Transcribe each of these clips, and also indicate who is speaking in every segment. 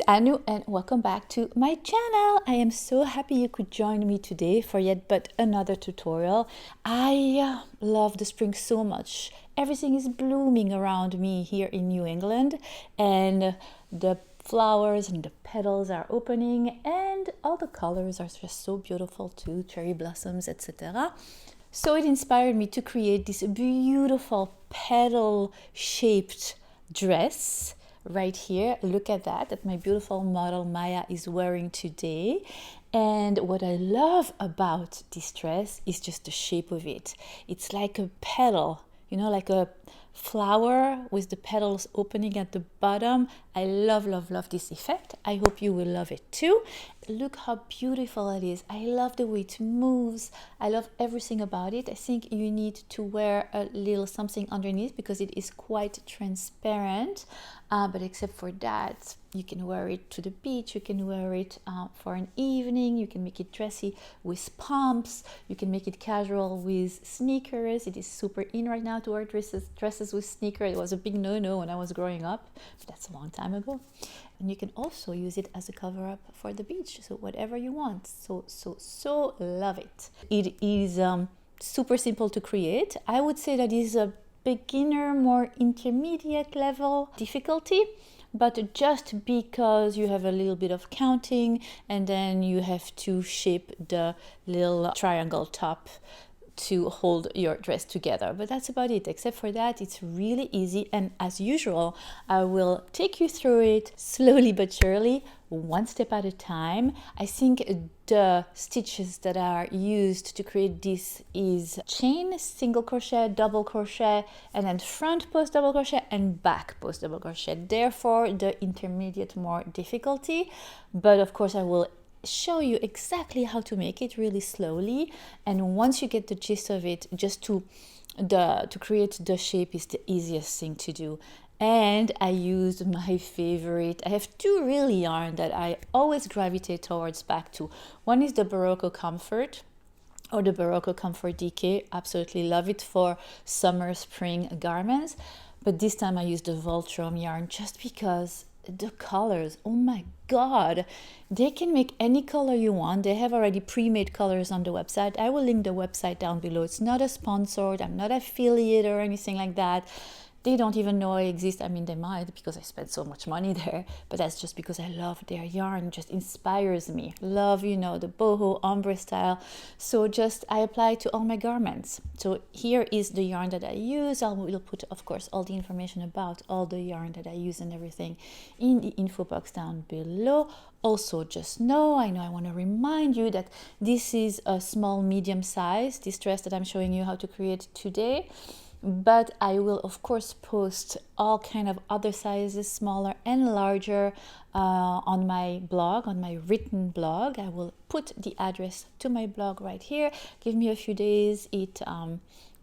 Speaker 1: Anu and welcome back to my channel. I am so happy you could join me today for yet but another tutorial. I love the spring so much. Everything is blooming around me here in New England, and the flowers and the petals are opening and all the colors are just so beautiful too, cherry blossoms, etc. So it inspired me to create this beautiful petal shaped dress right here. Look at that my beautiful model Maya is wearing today. And what I love about this dress is just the shape of it. It's like a petal, you know, like a flower with the petals opening at the bottom. I love this effect. I hope you will love it too. Look how beautiful it is. I love the way it moves. I love everything about it. I think you need to wear a little something underneath because it is quite transparent, but except for that, you can wear it to the beach, you can wear it for an evening, you can make it dressy with pumps, you can make it casual with sneakers. It is super in right now to wear dresses with sneakers. It was a big no-no when I was growing up, but that's a long time ago. And you can also use it as a cover-up for the beach, so whatever you want. So love it. It is super simple to create. I would say that is a beginner, more intermediate level difficulty, but just because you have a little bit of counting and then you have to shape the little triangle top to hold your dress together, but that's about it. Except for that, it's really easy, and as usual, I will take you through it slowly but surely, one step at a time. I think the stitches that are used to create this is chain, single crochet, double crochet, and then front post double crochet and back post double crochet. Therefore, the intermediate more difficulty, but of course I will show you exactly how to make it really slowly, and once you get the gist of it, just to create the shape is the easiest thing to do. And I used my favorite. I have two really yarn that I always gravitate towards back to. One is the Barocco Comfort or the Barocco Comfort DK. Absolutely love it for summer, spring garments. But this time I used the Wolltraum yarn just because the colors, oh my god, they can make any color you want. They have already pre-made colors on the website. I will link the website down below. It's not a sponsored, I'm not affiliate or anything like that. They don't even know I exist. I mean, they might because I spent so much money there, but that's just because I love their yarn. It just inspires me. Love, you know, the boho ombre style. So just I apply to all my garments. So here is the yarn that I use. I will put, of course, all the information about all the yarn that I use and everything in the info box down below. Also, just know I want to remind you that this is a small medium size, this dress that I'm showing you how to create today. But I will of course post all kind of other sizes, smaller and larger, on my blog, on my written blog. I will put the address to my blog right here. Give me a few days. It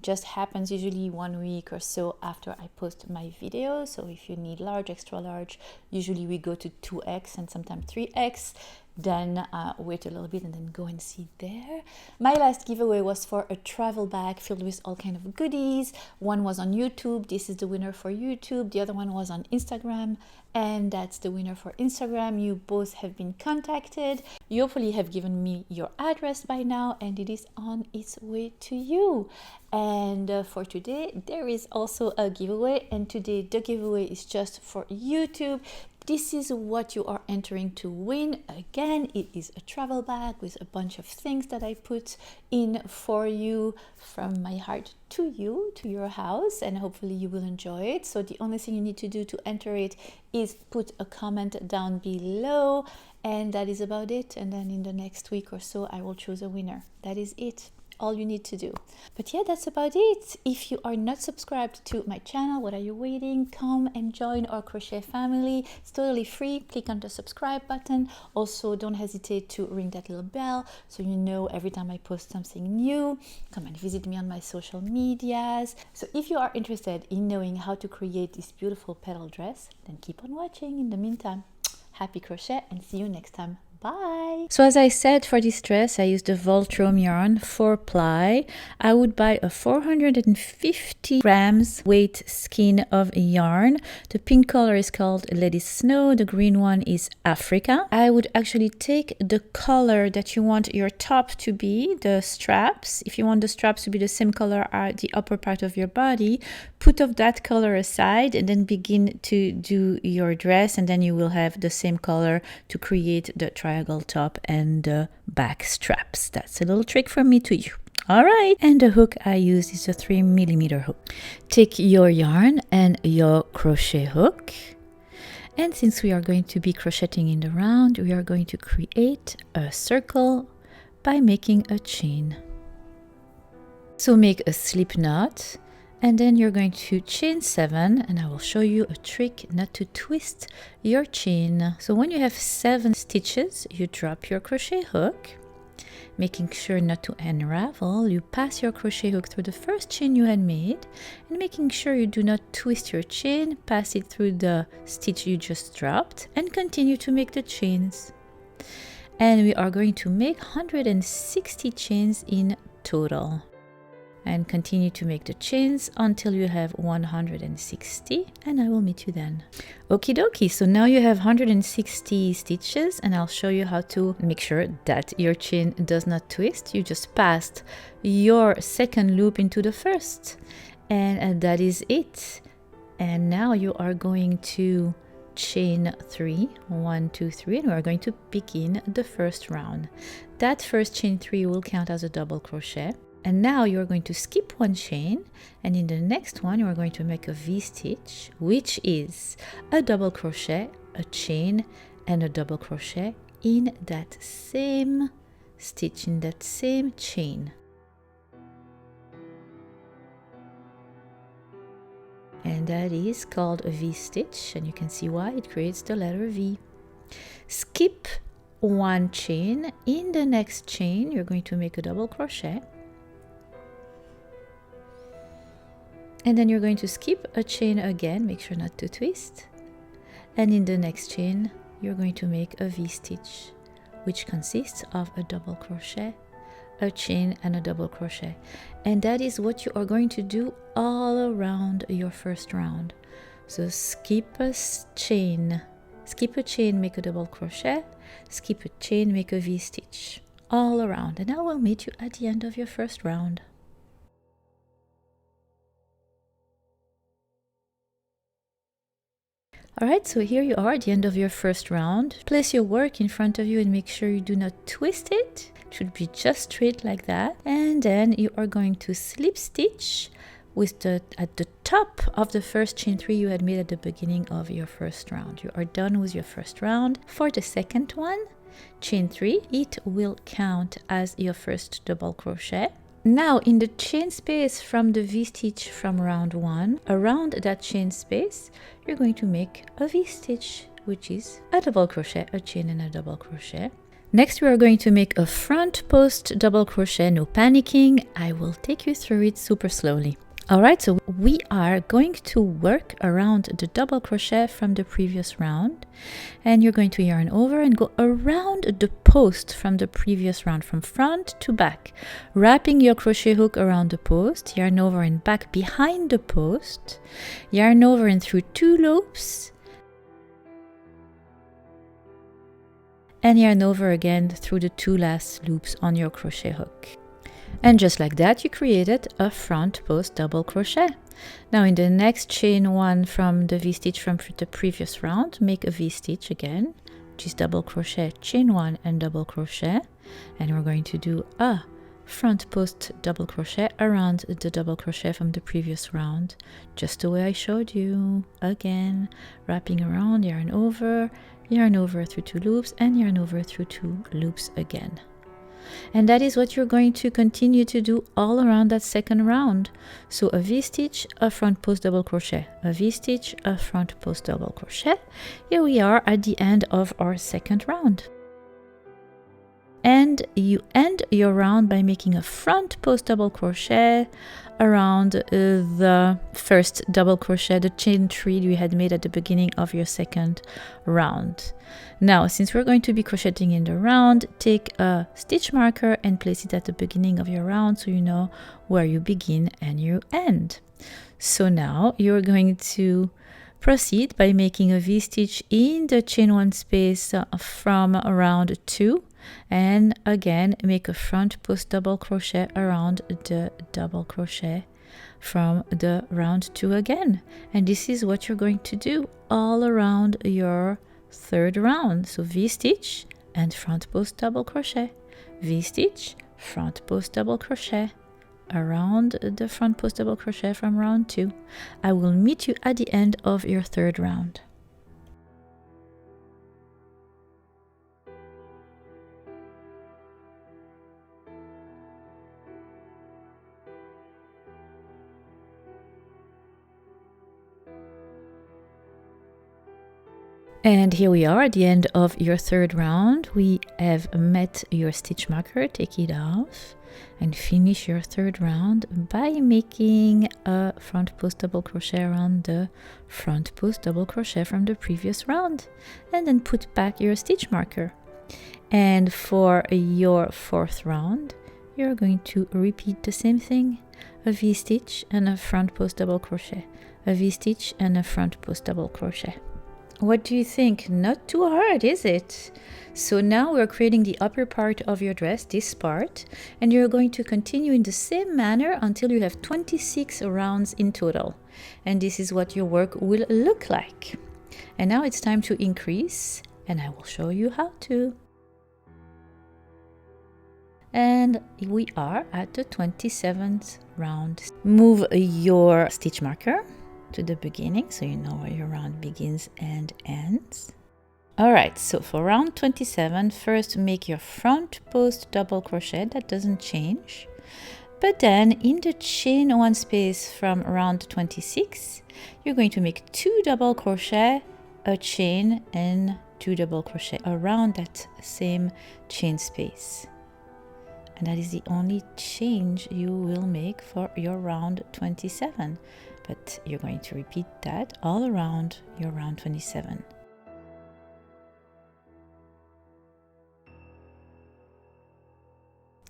Speaker 1: just happens usually 1 week or so after I post my video. So if you need large, extra large, usually we go to 2x and sometimes 3x. Then wait a little bit and then go and see there. My last giveaway was for a travel bag filled with all kind of goodies. One was on YouTube. This is the winner for YouTube. The other one was on Instagram, and that's the winner for Instagram. You both have been contacted. You hopefully have given me your address by now, and it is on its way to you. And for today, there is also a giveaway, and today the giveaway is just for YouTube. This is what you are entering to win. Again, it is a travel bag with a bunch of things that I put in for you from my heart to you, to your house, and hopefully you will enjoy it. So the only thing you need to do to enter it is put a comment down below, and that is about it. And then in the next week or so, I will choose a winner. That is it. All you need to do. But yeah, that's about it. If you are not subscribed to my channel, what are you waiting? Come and join our crochet family. It's totally free. Click on the subscribe button. Also, don't hesitate to ring that little bell so you know every time I post something new. Come and visit me on my social medias. So if you are interested in knowing how to create this beautiful petal dress, then keep on watching. In the meantime, happy crochet and see you next time. Bye! So as I said, for this dress I used the Wolltraum yarn 4-ply. I would buy a 450 grams weight skein of yarn. The pink color is called Let It Snow, the green one is Africa. I would actually take the color that you want your top to be, the straps. If you want the straps to be the same color as the upper part of your body, put off that color aside and then begin to do your dress, and then you will have the same color to create the triangle top and the back straps. That's a little trick from me to you. All right, and the hook I use is a 3mm hook. Take your yarn and your crochet hook, and since we are going to be crocheting in the round, we are going to create a circle by making a chain. So make a slip knot, and then you're going to chain 7, and I will show you a trick not to twist your chain. So when you have 7 stitches, you drop your crochet hook, making sure not to unravel. You pass your crochet hook through the first chain you had made, and making sure you do not twist your chain, pass it through the stitch you just dropped, and continue to make the chains. And we are going to make 160 chains in total. And continue to make the chains until you have 160, and I will meet you then. Okie dokie, so now you have 160 stitches, and I'll show you how to make sure that your chain does not twist. You just passed your second loop into the first, and that is it. And now you are going to chain 3, 1, 2, 3, and we are going to begin the first round. That first chain 3 will count as a double crochet. And now you're going to skip one chain, and in the next one you are going to make a V-stitch, which is a double crochet, a chain, and a double crochet in that same stitch, in that same chain. And that is called a V-stitch, and you can see why it creates the letter V. Skip one chain. In the next chain you're going to make a double crochet. And then you're going to skip a chain again, make sure not to twist. And in the next chain, you're going to make a V-stitch, which consists of a double crochet, a chain, and a double crochet. And that is what you are going to do all around your first round. So skip a chain, make a double crochet, skip a chain, make a V-stitch, all around. And I will meet you at the end of your first round. Alright, so here you are at the end of your first round. Place your work in front of you and make sure you do not twist it. It should be just straight like that. And then you are going to slip stitch with at the top of the first chain 3 you had made at the beginning of your first round. You are done with your first round. For the second one, chain 3, it will count as your first double crochet. Now in the chain space from the V-stitch from round 1, around that chain space, you're going to make a V-stitch, which is a double crochet, a chain, and a double crochet. Next we are going to make a front post double crochet, no panicking. I will take you through it super slowly. Alright, so we are going to work around the double crochet from the previous round, and you're going to yarn over and go around the post from the previous round, from front to back, wrapping your crochet hook around the post, yarn over and back behind the post, yarn over and through 2 loops, and yarn over again through the 2 last loops on your crochet hook. And just like that, you created a front post double crochet. Now in the next chain 1 from the V-stitch from the previous round, make a V-stitch again, which is double crochet, chain 1 and double crochet. And we're going to do a front post double crochet around the double crochet from the previous round, just the way I showed you. Again, wrapping around, yarn over through 2 loops, and yarn over through 2 loops again. And that is what you're going to continue to do all around that second round. So a V-stitch, a front post double crochet, a V-stitch, a front post double crochet. Here we are at the end of our second round. and you end your round by making a front post double crochet around the first double crochet, the chain 3 you had made at the beginning of your second round. Now, since we're going to be crocheting in the round, take a stitch marker and place it at the beginning of your round so you know where you begin and you end. So now you're going to proceed by making a V-stitch in the chain 1 space from round 2, and again make a front post double crochet around the double crochet from the round 2 again. And this is what you're going to do all around your third round. So V-stitch and front post double crochet, V-stitch, front post double crochet around the front post double crochet from round 2. I will meet you at the end of your third round. And here we are at the end of your third round. We have met your stitch marker. Take it off and finish your third round by making a front post double crochet around the front post double crochet from the previous round, and then put back your stitch marker. And for your fourth round, you're going to repeat the same thing: a V-stitch and a front post double crochet, a V-stitch and a front post double crochet. What do you think? Not too hard, is it? So now we're creating the upper part of your dress, this part, and you're going to continue in the same manner until you have 26 rounds in total. And this is what your work will look like. And now it's time to increase, and I will show you how to. And we are at the 27th round. Move your stitch marker to the beginning so you know where your round begins and ends. Alright, so for round 27, first make your front post double crochet, that doesn't change. But then in the chain 1 space from round 26, you're going to make 2 double crochet, a chain, and 2 double crochet around that same chain space. And that is the only change you will make for your round 27. But you're going to repeat that all around your round 27.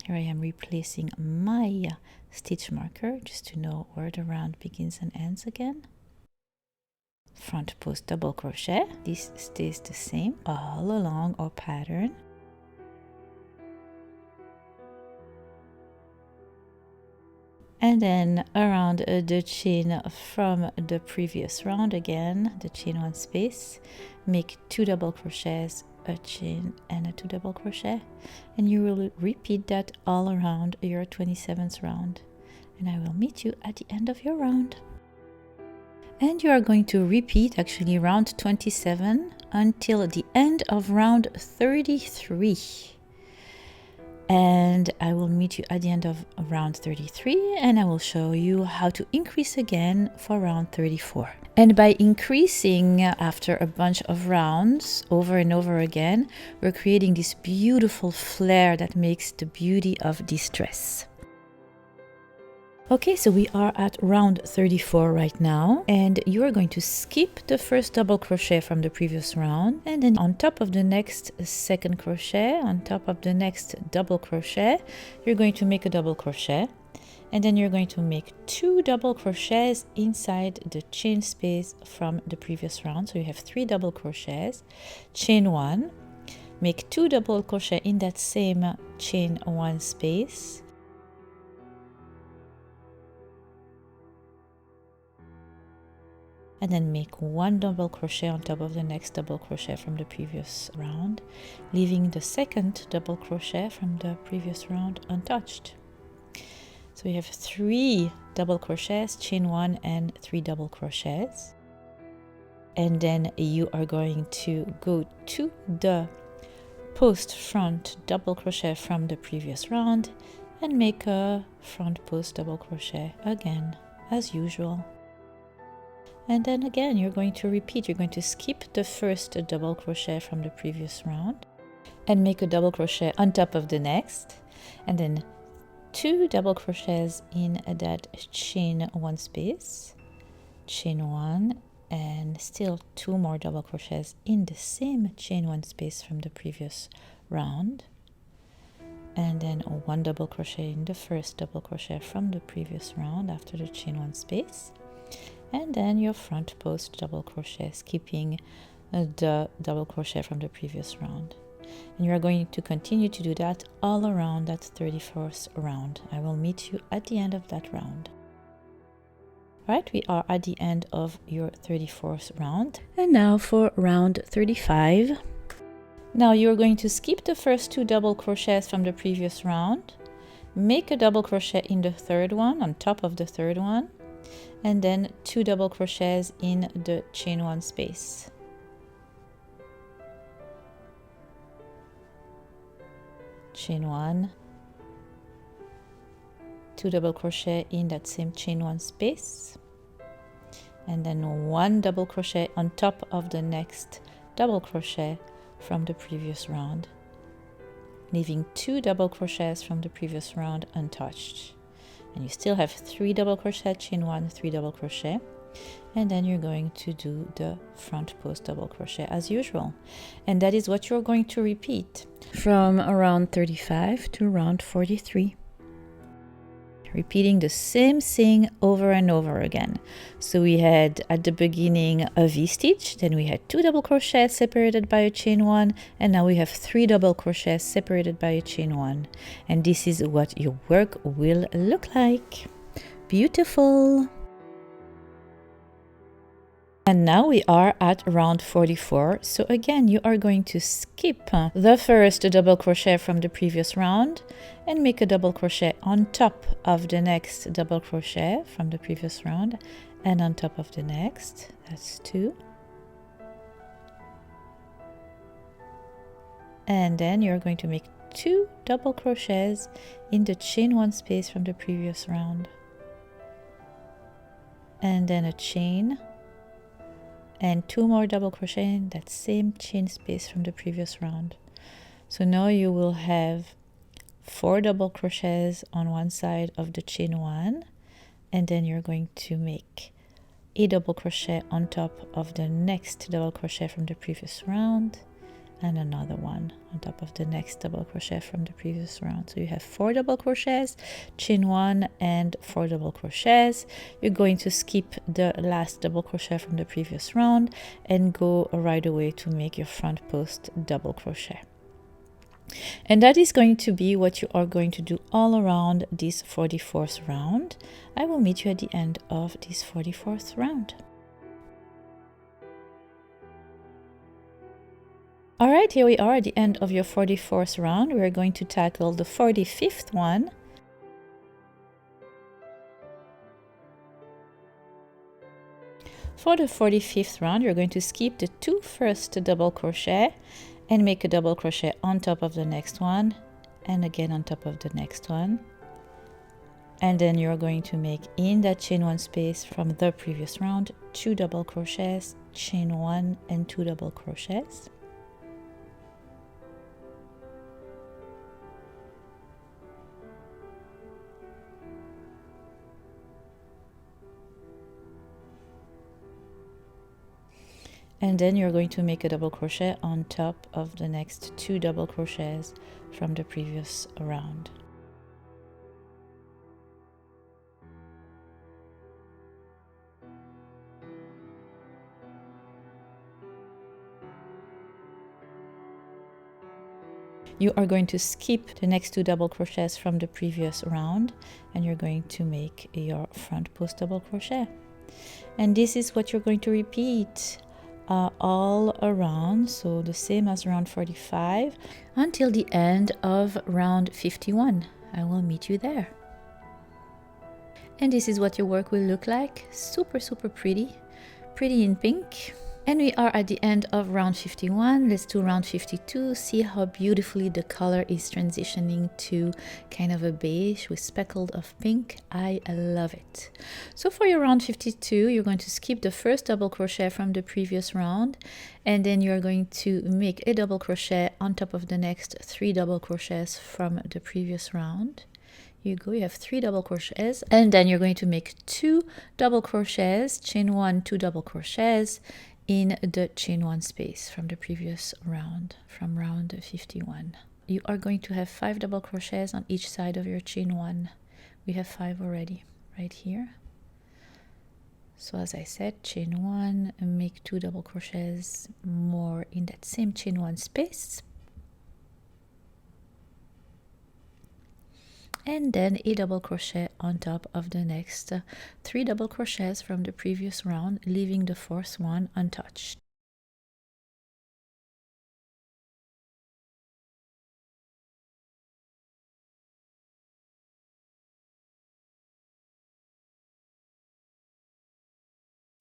Speaker 1: Here I am replacing my stitch marker just to know where the round begins and ends again. Front post double crochet. This stays the same all along our pattern. And then around the chain from the previous round again, the chain 1 space, make 2 double crochets, a chain and a 2 double crochet, and you will repeat that all around your 27th round. And I will meet you at the end of your round. And you are going to repeat actually round 27 until the end of round 33. And I will meet you at the end of round 33, and I will show you how to increase again for round 34. And by increasing after a bunch of rounds over and over again, we're creating this beautiful flare that makes the beauty of this dress. Okay, so we are at round 34 right now, and you are going to skip the first double crochet from the previous round, and then on top of the next second crochet, on top of the next double crochet, you're going to make a double crochet, and then you're going to make 2 double crochets inside the chain space from the previous round. So you have 3 double crochets, chain 1, make 2 double crochet in that same chain 1 space, and then make 1 double crochet on top of the next double crochet from the previous round, leaving the second double crochet from the previous round untouched. So you have 3 double crochets, chain 1 and 3 double crochets, and then you are going to go to the post front double crochet from the previous round and make a front post double crochet again as usual. And then again, you're going to repeat. You're going to skip the first double crochet from the previous round, and make a double crochet on top of the next, and then 2 double crochets in that chain 1 space, chain 1, and still 2 more double crochets in the same chain 1 space from the previous round, and then 1 double crochet in the first double crochet from the previous round after the chain 1 space, and then your front post double crochet, skipping the double crochet from the previous round. And you are going to continue to do that all around that 34th round. I will meet you at the end of that round. Right, we are at the end of your 34th round. And now for round 35. Now you're going to skip the first 2 double crochets from the previous round, make a double crochet in the third one on top of the third one, and then 2 double crochets in the chain 1 space. Chain 1, 2 double crochet in that same chain 1 space, and then 1 double crochet on top of the next double crochet from the previous round, leaving 2 double crochets from the previous round untouched. And you still have 3 double crochet, chain 1, 3 double crochet, and then you're going to do the front post double crochet as usual. And that is what you're going to repeat from around 35 to around 43. Repeating the same thing over and over again. So we had at the beginning a V-stitch, then we had 2 double crochets separated by a chain 1, and now we have 3 double crochets separated by a chain 1. And this is what your work will look like. Beautiful! And now we are at round 44. So again, you are going to skip the first double crochet from the previous round and make a double crochet on top of the next double crochet from the previous round and on top of the next. That's 2. And then you're going to make 2 double crochets in the chain 1 space from the previous round. And then a chain, and 2 more double crochet in that same chain space from the previous round. So now you will have 4 double crochets on one side of the chain 1, and then you're going to make a double crochet on top of the next double crochet from the previous round, and another one on top of the next double crochet from the previous round. So you have 4 double crochets, chain 1 and 4 double crochets. You're going to skip the last double crochet from the previous round and go right away to make your front post double crochet. And that is going to be what you are going to do all around this 44th round. I will meet you at the end of this 44th round. All right, here we are at the end of your 44th round. We're going to tackle the 45th one. For the 45th round, you're going to skip the 2 first double crochet and make a double crochet on top of the next one and again on top of the next one. And then you're going to make in that chain 1 space from the previous round 2 double crochets, chain 1 and 2 double crochets. And then you're going to make a double crochet on top of the next 2 double crochets from the previous round. You are going to skip the next 2 double crochets from the previous round, and you're going to make your front post double crochet. And this is what you're going to repeat all around, so the same as round 45 until the end of round 51. I will meet you there. And this is what your work will look like. Super pretty in pink. And we are at the end of round 51. Let's do round 52. See how beautifully the color is transitioning to kind of a beige with speckled of pink. I love it. So for your round 52, you're going to skip the first double crochet from the previous round, and then you're going to make a double crochet on top of the next 3 double crochets from the previous round. You have 3 double crochets, and then you're going to make 2 double crochets, chain 1, 2 double crochets in the chain 1 space from the previous round, from round 51. You are going to have 5 double crochets on each side of your chain 1. We have 5 already right here. So as I said, chain 1, make 2 double crochets more in that same chain 1 space, and then a double crochet on top of the next 3 double crochets from the previous round, leaving the 4th one untouched.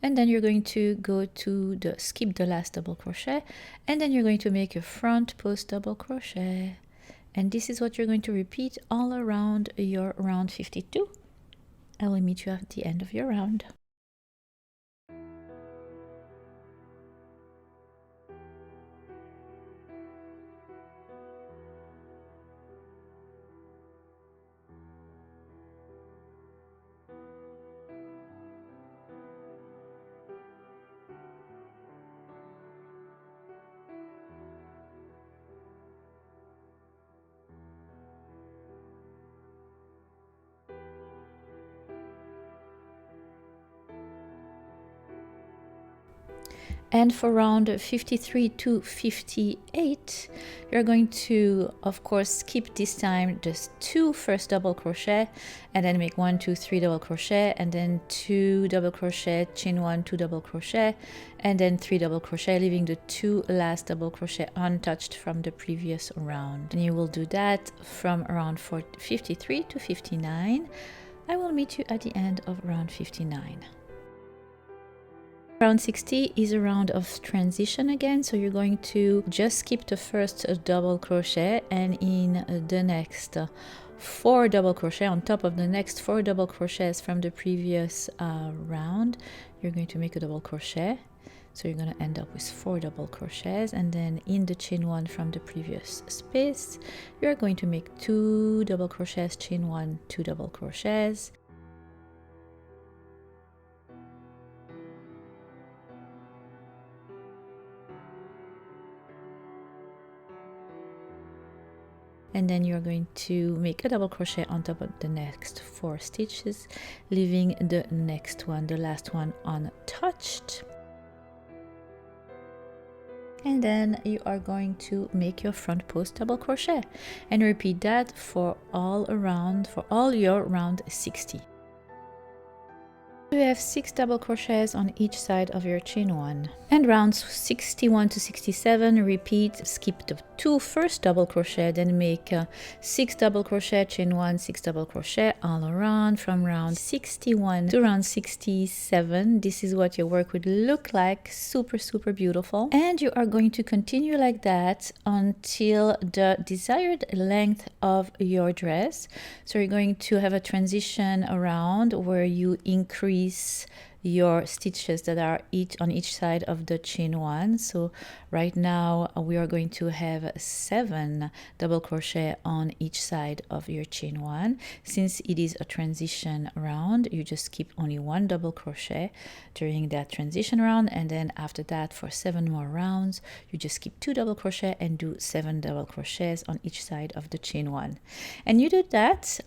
Speaker 1: And then you're going to go to skip the last double crochet, and then you're going to make a front post double crochet. And this is what you're going to repeat all around your round 52. I will meet you at the end of your round. And for round 53 to 58, you're going to, of course, skip this time just 2 first double crochet, and then make 1, 2, 3 double crochet, and then 2 double crochet, chain 1, 2 double crochet, and then 3 double crochet, leaving the 2 last double crochet untouched from the previous round. And you will do that from around 53 to 59. I will meet you at the end of round 59. Round 60 is a round of transition again, so you're going to just skip the first double crochet, and in the next 4 double crochet on top of the next 4 double crochets from the previous round, you're going to make a double crochet. So you're going to end up with 4 double crochets, and then in the chain 1 from the previous space, you're going to make 2 double crochets, chain 1, 2 double crochets. And then you're going to make a double crochet on top of the next 4 stitches, leaving the next one, the last one, untouched. And then you are going to make your front post double crochet, and repeat that for all your round 60. You have 6 double crochets on each side of your chain 1. And rounds 61 to 67, repeat, skip the 2 first double crochet, then make 6 double crochet, chain 1, 6 double crochet all around from round 61 to round 67. This is what your work would look like. Super, super beautiful. And you are going to continue like that until the desired length of your dress. So you're going to have a transition around where you increase your stitches that are on each side of the chain 1. So right now we are going to have 7 double crochet on each side of your chain 1. Since it is a transition round, you just keep only 1 double crochet during that transition round, and then after that for 7 more rounds you just keep 2 double crochet and do 7 double crochets on each side of the chain 1. And you do that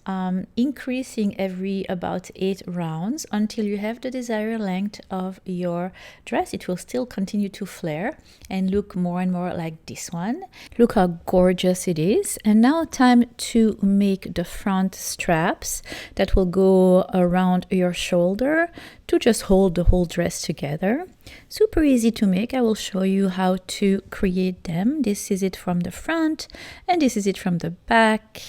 Speaker 1: increasing every about 8 rounds until you have the desired length of your dress. It will still continue to flare and look more and more like this one. Look how gorgeous it is. And now time to make the front straps that will go around your shoulder to just hold the whole dress together. Super easy to make. I will show you how to create them. This is it from the front and this is it from the back.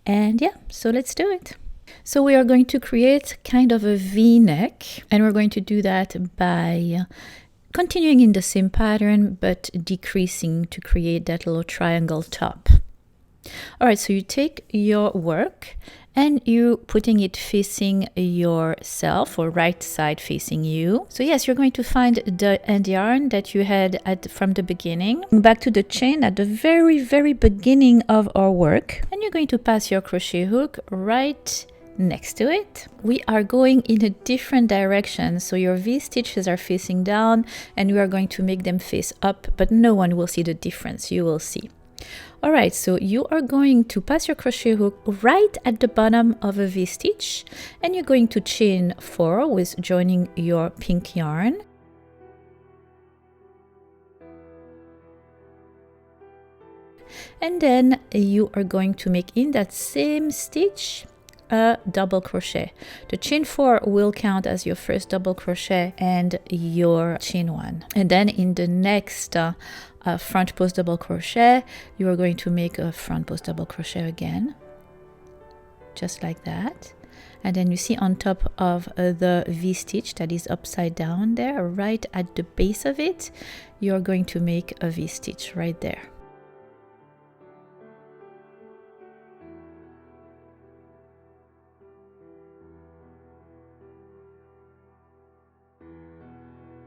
Speaker 1: And yeah, so let's do it. So we are going to create kind of a V-neck, and we're going to do that by continuing in the same pattern but decreasing to create that little triangle top. All right, so you take your work and you putting it facing yourself, or right side facing you. So yes, you're going to find the end yarn that you had from the beginning. Back to the chain at the very beginning of our work, and you're going to pass your crochet hook right next to it. We are going in a different direction, so your V stitches are facing down and we are going to make them face up, but no one will see the difference. You will see. All right, so you are going to pass your crochet hook right at the bottom of a V stitch, and you're going to chain 4 with joining your pink yarn. And then you are going to make in that same stitch a double crochet. The chain 4 will count as your first double crochet and your chain 1. And then in the next front post double crochet, you are going to make a front post double crochet again, just like that. And then you see on top of the V stitch that is upside down there, right at the base of it, you're going to make a V stitch right there.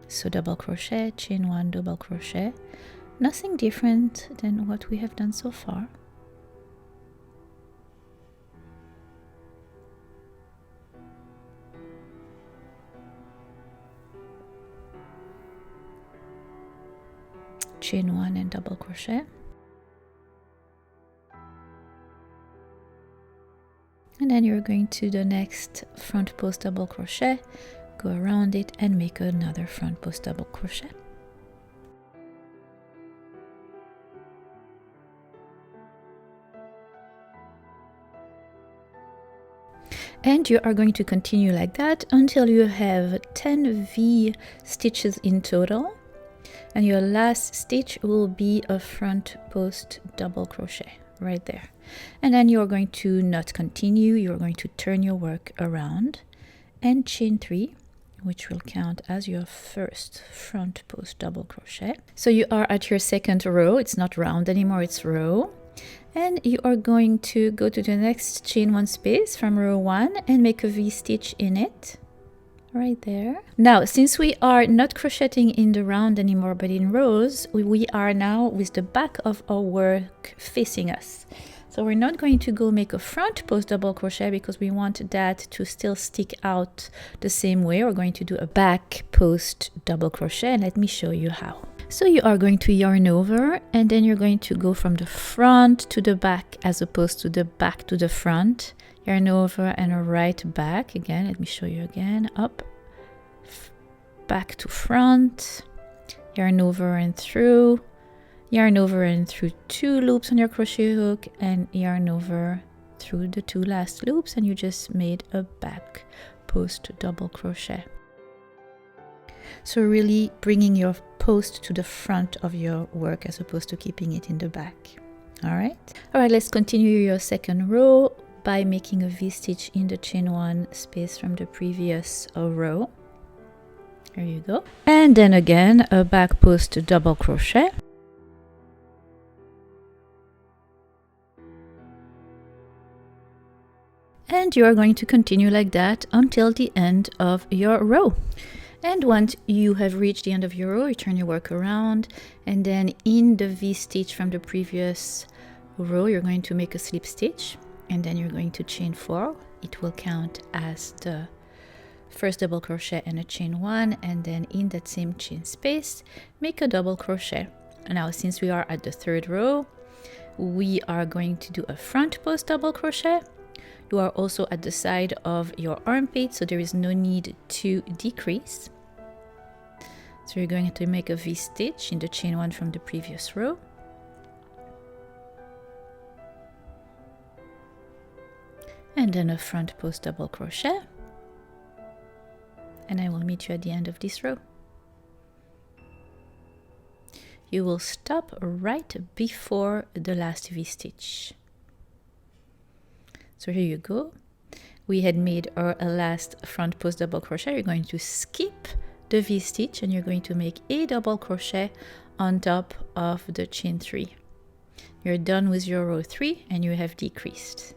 Speaker 1: So double crochet, chain 1, double crochet, nothing different than what we have done so far. Chain 1 and double crochet. And then you're going to the next front post double crochet, go around it and make another front post double crochet. And you are going to continue like that until you have 10 V stitches in total, and your last stitch will be a front post double crochet right there. And then you're going to not continue, you're going to turn your work around and chain 3, which will count as your first front post double crochet. So you are at your second row, it's not round anymore, it's row. And you are going to go to the next chain 1 space from row 1 and make a V stitch in it, right there. Now, since we are not crocheting in the round anymore, but in rows, we are now with the back of our work facing us. So we're not going to go make a front post double crochet because we want that to still stick out the same way. We're going to do a back post double crochet, and let me show you how. So you are going to yarn over, and then you're going to go from the front to the back as opposed to the back to the front. Yarn over and right back again. Let me show you again. Up, back to front, yarn over and through, yarn over and through 2 loops on your crochet hook, and yarn over through the 2 last loops, and you just made a back post double crochet. So really bringing your post to the front of your work as opposed to keeping it in the back. All right, let's continue your second row by making a V stitch in the chain 1 space from the previous row. There you go. And then again a back post double crochet. And you are going to continue like that until the end of your row. And once you have reached the end of your row, you turn your work around, and then in the V stitch from the previous row, you're going to make a slip stitch, and then you're going to chain 4. It will count as the first double crochet and a chain 1, and then in that same chain space, make a double crochet. Now, since we are at the 3rd row, we are going to do a front post double crochet. You are also at the side of your armpit, so there is no need to decrease. So you're going to make a V stitch in the chain 1 from the previous row. And then a front post double crochet. And I will meet you at the end of this row. You will stop right before the last V stitch. So here you go. We had made our last front post double crochet. You're going to skip the V-stitch and you're going to make a double crochet on top of the chain 3. You're done with your row 3 and you have decreased.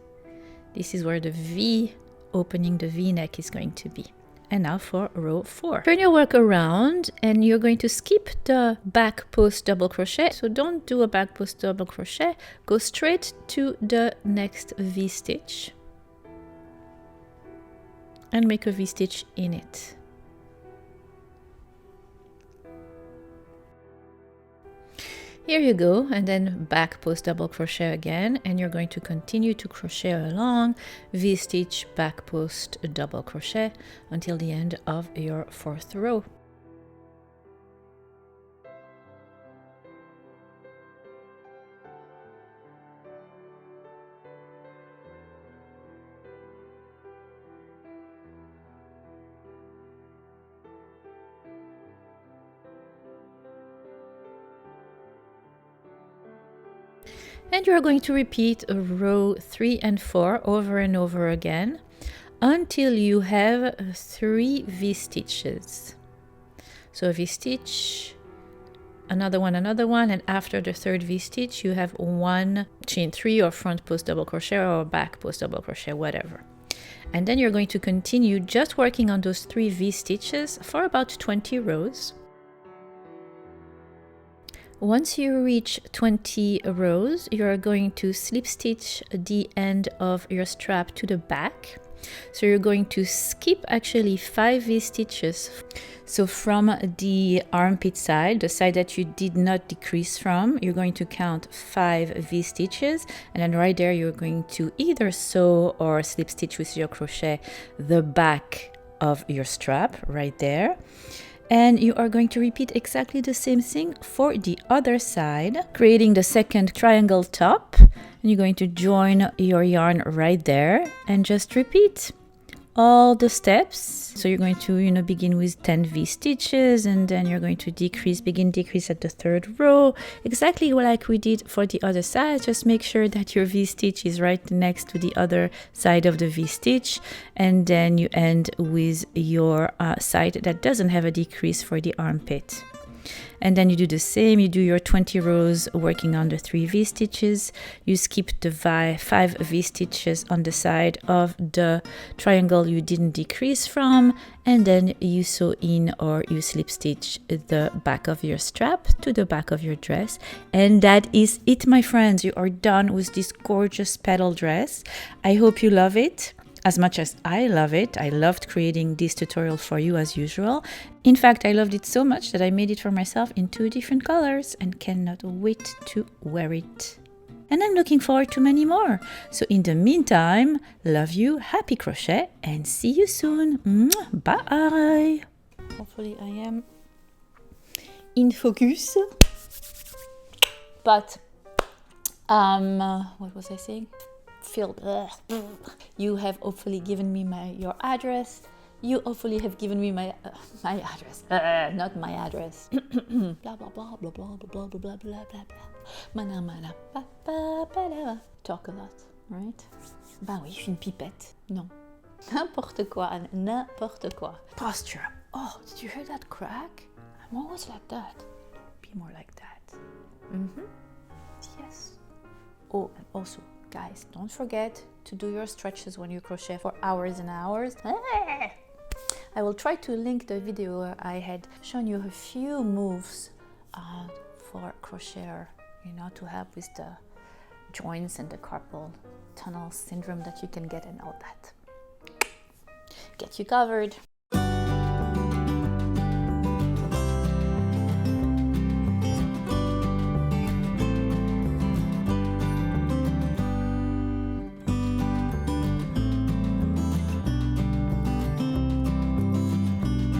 Speaker 1: This is where the V opening, the V-neck is going to be. And now for row 4. Turn your work around and you're going to skip the back post double crochet. So don't do a back post double crochet. Go straight to the next V-stitch and make a V-stitch in it. Here you go, and then back post double crochet again, and you're going to continue to crochet along, V-stitch, back post double crochet until the end of your 4th row. And you're going to repeat row 3 and 4 over and over again until you have 3 V-stitches. So a V-stitch, another one, and after the 3rd V-stitch you have 1 chain 3 or front post double crochet or back post double crochet, whatever. And then you're going to continue just working on those 3 V-stitches for about 20 rows. Once you reach 20 rows, you're going to slip stitch the end of your strap to the back. So you're going to skip actually 5 V-stitches. So from the armpit side, the side that you did not decrease from, you're going to count 5 V-stitches, and then right there you're going to either sew or slip stitch with your crochet the back of your strap right there. And you are going to repeat exactly the same thing for the other side, creating the second triangle top. And you're going to join your yarn right there and just repeat all the steps. So you're going to, begin with 10 V-stitches, and then you're going to begin decrease at the 3rd row, exactly like we did for the other side. Just make sure that your V-stitch is right next to the other side of the V-stitch, and then you end with your side that doesn't have a decrease for the armpit. And then you do the same, you do your 20 rows working on the 3 V-stitches, you skip the 5 V-stitches on the side of the triangle you didn't decrease from, and then you sew in or you slip stitch the back of your strap to the back of your dress. And that is it, my friends. You are done with this gorgeous petal dress. I hope you love it as much as I love it. I loved creating this tutorial for you as usual. In fact, I loved it so much that I made it for myself in 2 different colors and cannot wait to wear it. And I'm looking forward to many more. So in the meantime, love you, happy crochet, and see you soon. Bye! Hopefully I am in focus. But, what was I saying? You have hopefully given me your address. You hopefully have given me my address. Not my address. Blah blah blah blah blah blah blah blah blah blah blah. Talk a lot, right? Bah oui, je suis une pipette. Non. N'importe quoi, n'importe quoi. Posture. Oh, did you hear that crack? I'm always like that. Be more like that. Yes. Oh, and also, guys, don't forget to do your stretches when you crochet for hours and hours. I will try to link the video where I had shown you a few moves for crocheter, to help with the joints and the carpal tunnel syndrome that you can get and all that. Get you covered.